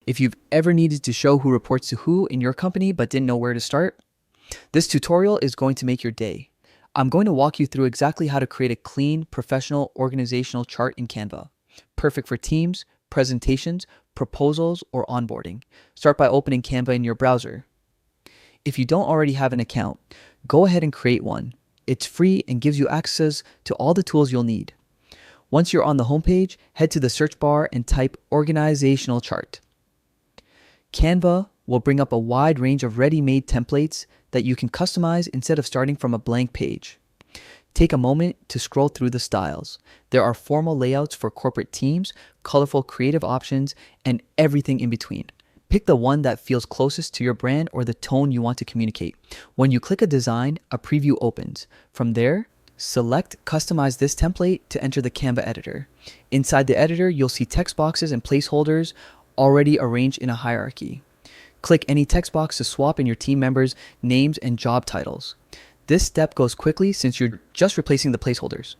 If you've ever needed to show who reports to who in your company but didn't know where to start, this tutorial is going to make your day. I'm going to walk you through exactly how to create a clean, professional, organizational chart in Canva. Perfect for teams, presentations, proposals, or onboarding. Start by opening Canva in your browser. If you don't already have an account, go ahead and create one. It's free and gives you access to all the tools you'll need. Once you're on the homepage, head to the search bar and type Organizational Chart. Canva will bring up a wide range of ready-made templates that you can customize instead of starting from a blank page. Take a moment to scroll through the styles. There are formal layouts for corporate teams, colorful creative options, and everything in between. Pick the one that feels closest to your brand or the tone you want to communicate. When you click a design, a preview opens. From there, select Customize this template to enter the Canva editor. Inside the editor, you'll see text boxes and placeholders already arranged in a hierarchy. Click any text box to swap in your team members' names and job titles. This step goes quickly since you're just replacing the placeholders.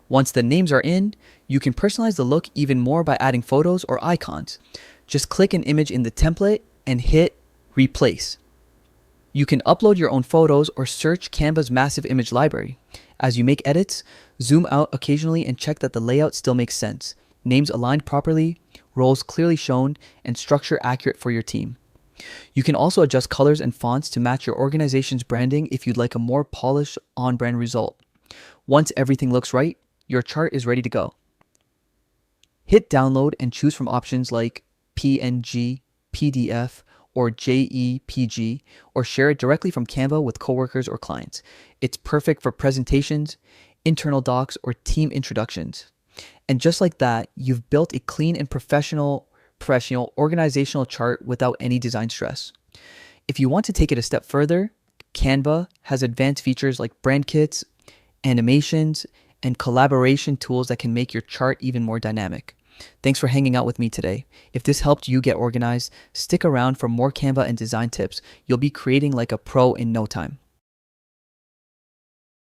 Once the names are in, you can personalize the look even more by adding photos or icons. Just click an image in the template and hit Replace. You can upload your own photos or search Canva's massive image library. As you make edits, zoom out occasionally and check that the layout still makes sense. Names aligned properly, roles clearly shown, and structure accurate for your team. You can also adjust colors and fonts to match your organization's branding if you'd like a more polished on-brand result. Once everything looks right, your chart is ready to go. Hit download and choose from options like PNG, PDF, or JPG, or share it directly from Canva with coworkers or clients. It's perfect for presentations, internal docs, or team introductions. And just like that, you've built a clean and professional organizational chart without any design stress. If you want to take it a step further, Canva has advanced features like brand kits, animations, and collaboration tools that can make your chart even more dynamic. Thanks for hanging out with me today. If this helped you get organized, stick around for more Canva and design tips. You'll be creating like a pro in no time.